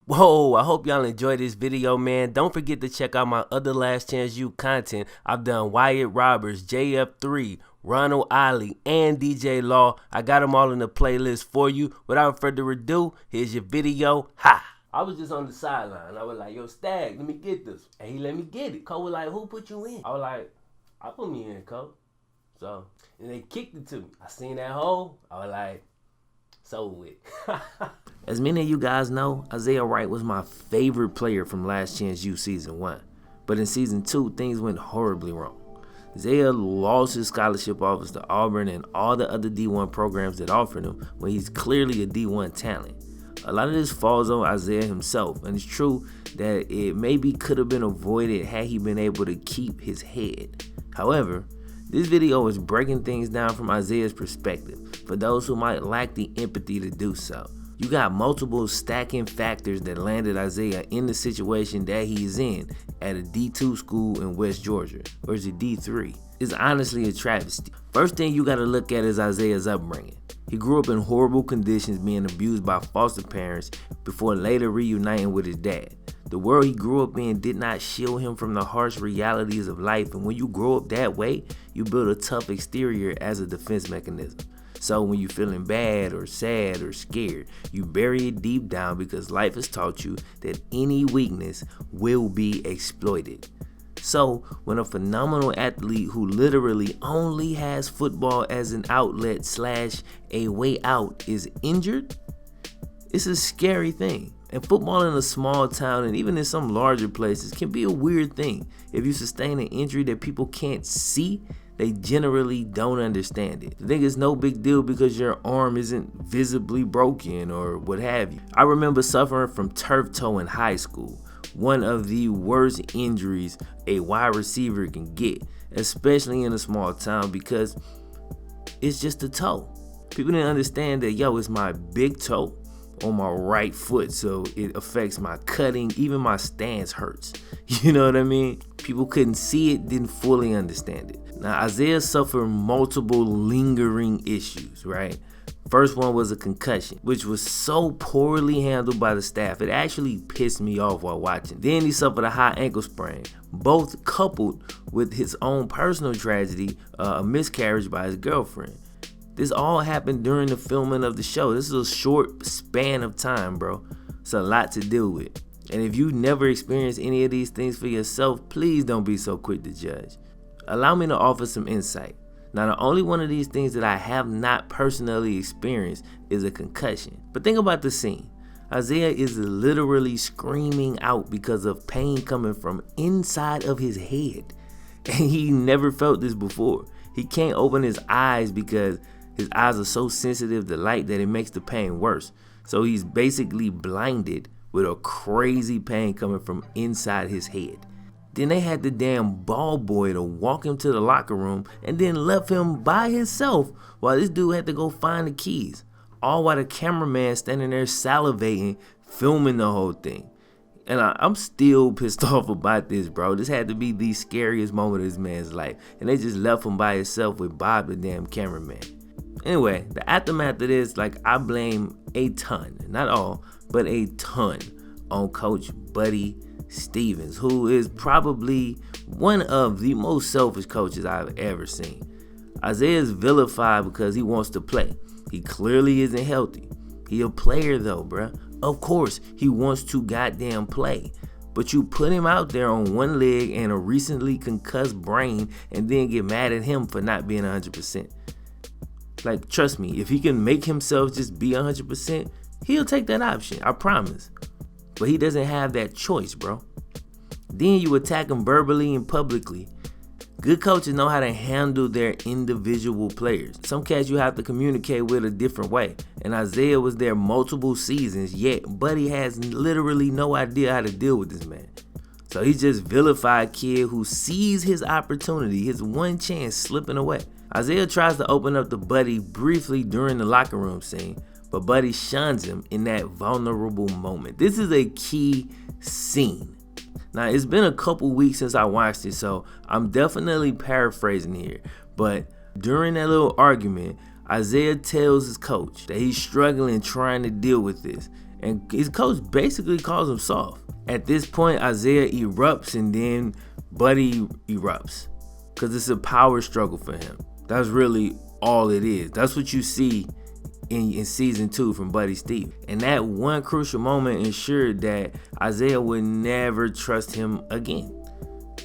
Whoa, I hope y'all enjoyed this video, man. Don't forget to check out my other Last Chance U content. I've done Wyatt Roberts, JF3, Ronald Ollie, and DJ Law. I got them all in the playlist for you. Without further ado, here's your video. Ha! I was just on the sideline. I was like, yo, Stag, let me get this. And he let me get it. Cole was like, who put you in? I was like, I put me in, Cole. So, and they kicked it to me. I seen that hole. I was like, so with. As many of you guys know, Isaiah Wright was my favorite player from Last Chance U Season 1. But in Season 2, things went horribly wrong. Isaiah lost his scholarship offers to Auburn and all the other D1 programs that offered him when he's clearly a D1 talent. A lot of this falls on Isaiah himself, and it's true that it maybe could have been avoided had he been able to keep his head. However, this video is breaking things down from Isaiah's perspective for those who might lack the empathy to do so. You got multiple stacking factors that landed Isaiah in the situation that he's in at a D2 school in West Georgia, or is it D3? It's honestly a travesty. First thing you gotta look at is Isaiah's upbringing. He grew up in horrible conditions, being abused by foster parents before later reuniting with his dad. The world he grew up in did not shield him from the harsh realities of life, and when you grow up that way, you build a tough exterior as a defense mechanism. So when you're feeling bad or sad or scared, you bury it deep down because life has taught you that any weakness will be exploited. So when a phenomenal athlete who literally only has football as an outlet / a way out is injured, it's a scary thing. And football in a small town and even in some larger places can be a weird thing. If you sustain an injury that people can't see, they generally don't understand it. They think it's no big deal because your arm isn't visibly broken or what have you. I remember suffering from turf toe in high school, one of the worst injuries a wide receiver can get, especially in a small town because it's just a toe. People didn't understand that, yo, it's my big toe on my right foot, so it affects my cutting, even my stance hurts. You know what I mean? People couldn't see it, didn't fully understand it. Now, Isaiah suffered multiple lingering issues, right? First one was a concussion, which was so poorly handled by the staff, it actually pissed me off while watching. Then he suffered a high ankle sprain, both coupled with his own personal tragedy, a miscarriage by his girlfriend. This all happened during the filming of the show. This is a short span of time, bro. It's a lot to deal with. And if you never experienced any of these things for yourself, please don't be so quick to judge. Allow me to offer some insight. Now, the only one of these things that I have not personally experienced is a concussion. But think about the scene. Isaiah is literally screaming out because of pain coming from inside of his head. And he never felt this before. He can't open his eyes because his eyes are so sensitive to light that it makes the pain worse. So he's basically blinded with a crazy pain coming from inside his head. Then they had the damn ball boy to walk him to the locker room and then left him by himself while this dude had to go find the keys. All while the cameraman standing there salivating, filming the whole thing. And I'm still pissed off about this, bro. This had to be the scariest moment of this man's life. And they just left him by himself with Bob, the damn cameraman. Anyway, the aftermath of this, I blame a ton, not all, but a ton on Coach Buddy Stevens, who is probably one of the most selfish coaches I've ever seen. Isaiah is vilified because he wants to play. He clearly isn't healthy. He a player though, bruh. Of course, he wants to goddamn play. But you put him out there on one leg and a recently concussed brain and then get mad at him for not being 100%. Trust me, if he can make himself just be 100%, he'll take that option, I promise. But he doesn't have that choice, bro. Then you attack him verbally and publicly. Good coaches know how to handle their individual players. Some cats you have to communicate with a different way. And Isaiah was there multiple seasons, yet Buddy has literally no idea how to deal with this man. So he's just vilified kid who sees his opportunity, his one chance slipping away. Isaiah tries to open up to Buddy briefly during the locker room scene, but Buddy shuns him in that vulnerable moment. This is a key scene. Now, it's been a couple weeks since I watched it, so I'm definitely paraphrasing here. But during that little argument, Isaiah tells his coach that he's struggling trying to deal with this. and his coach basically calls him soft. At this point, Isaiah erupts and then Buddy erupts because it's a power struggle for him. That's really all it is. That's what you see in season 2 from Buddy Steve. And that one crucial moment ensured that Isaiah would never trust him again.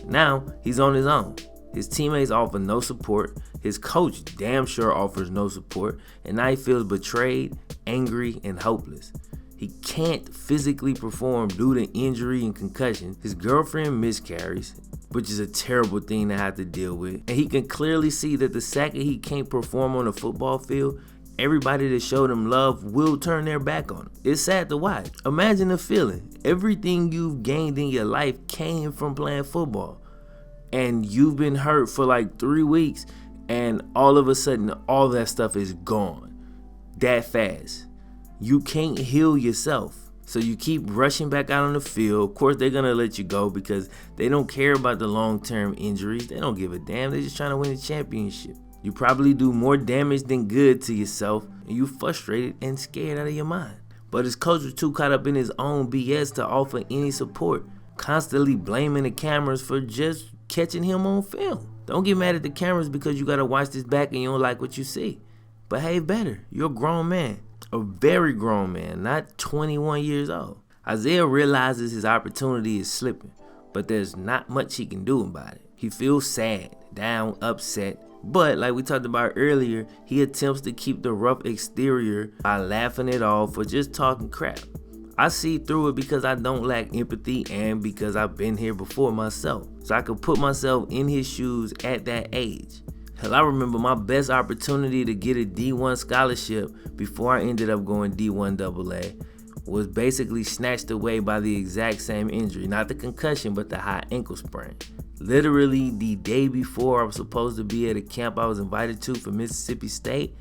Now he's on his own. His teammates offer no support. His coach damn sure offers no support. And now he feels betrayed, angry, and hopeless. He can't physically perform due to injury and concussion. His girlfriend miscarries, which is a terrible thing to have to deal with. And he can clearly see that the second he can't perform on the football field, everybody that showed him love will turn their back on him. It's sad to watch. Imagine the feeling. Everything you've gained in your life came from playing football. And you've been hurt for like 3 weeks, and all of a sudden, all that stuff is gone that fast. You can't heal yourself. So you keep rushing back out on the field. Of course, they're going to let you go because they don't care about the long-term injuries. They don't give a damn. They're just trying to win the championship. You probably do more damage than good to yourself, and you frustrated and scared out of your mind. But his coach was too caught up in his own BS to offer any support, constantly blaming the cameras for just catching him on film. Don't get mad at the cameras because you got to watch this back and you don't like what you see. Behave better. You're a grown man. A very grown man, not 21 years old. Isaiah realizes his opportunity is slipping, but there's not much he can do about it. He feels sad, down, upset, but like we talked about earlier, he attempts to keep the rough exterior by laughing it off or just talking crap. I see through it because I don't lack empathy and because I've been here before myself. So I could put myself in his shoes at that age. Hell, I remember my best opportunity to get a D1 scholarship before I ended up going D1 AA was basically snatched away by the exact same injury. Not the concussion, but the high ankle sprain. Literally the day before I was supposed to be at a camp I was invited to for Mississippi State,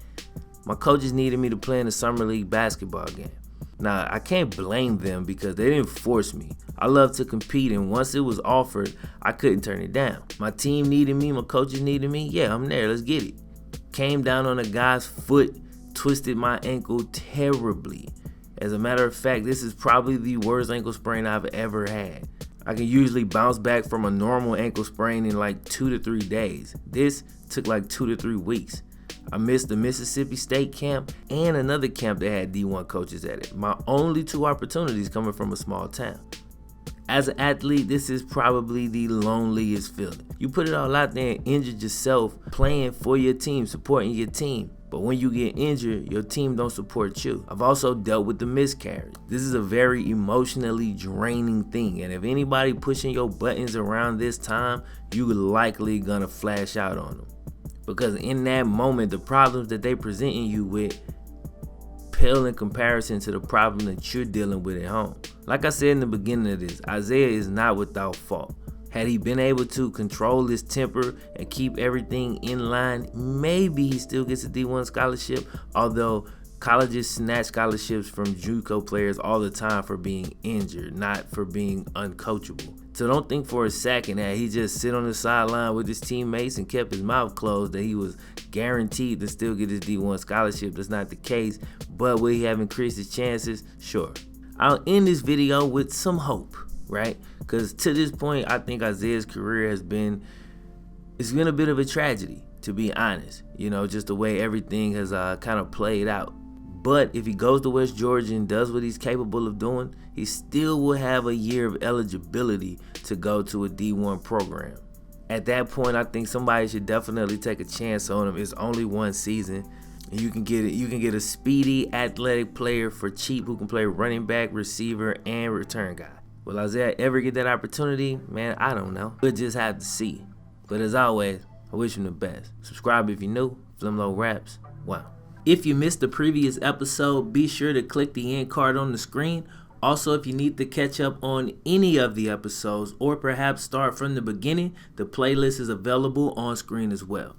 my coaches needed me to play in a summer league basketball game. Now, I can't blame them because they didn't force me. I love to compete, and once it was offered, I couldn't turn it down. My team needed me, my coaches needed me. Yeah, I'm there, let's get it. Came down on a guy's foot, twisted my ankle terribly. As a matter of fact, this is probably the worst ankle sprain I've ever had. I can usually bounce back from a normal ankle sprain in like 2 to 3 days. This took like 2 to 3 weeks. I missed the Mississippi State camp and another camp that had D1 coaches at it. My only 2 opportunities coming from a small town. As an athlete, this is probably the loneliest feeling. You put it all out there and injured yourself playing for your team, supporting your team. But when you get injured, your team don't support you. I've also dealt with the miscarriage. This is a very emotionally draining thing. And if anybody pushing your buttons around this time, you likely gonna flash out on them. Because in that moment, the problems that they presenting you with pale in comparison to the problem that you're dealing with at home. Like I said in the beginning of this, Isaiah is not without fault. Had he been able to control his temper and keep everything in line, maybe he still gets a D1 scholarship, although colleges snatch scholarships from JUCO players all the time for being injured, not for being uncoachable. So don't think for a second that he just sit on the sideline with his teammates and kept his mouth closed, that he was guaranteed to still get his D1 scholarship. That's not the case, but will he have increased his chances? Sure. I'll end this video with some hope, right? Because to this point, I think Isaiah's career it's been a bit of a tragedy, to be honest. You know, just the way everything has kind of played out. But if he goes to West Georgia and does what he's capable of doing, he still will have a year of eligibility to go to a D1 program. At that point, I think somebody should definitely take a chance on him. It's only one season. And you can get a speedy, athletic player for cheap who can play running back, receiver, and return guy. Will Isaiah ever get that opportunity? Man, I don't know. We'll just have to see. But as always, I wish him the best. Subscribe if you're new. FlemLo Raps. Wow. If you missed the previous episode, be sure to click the end card on the screen. Also, if you need to catch up on any of the episodes or perhaps start from the beginning, the playlist is available on screen as well.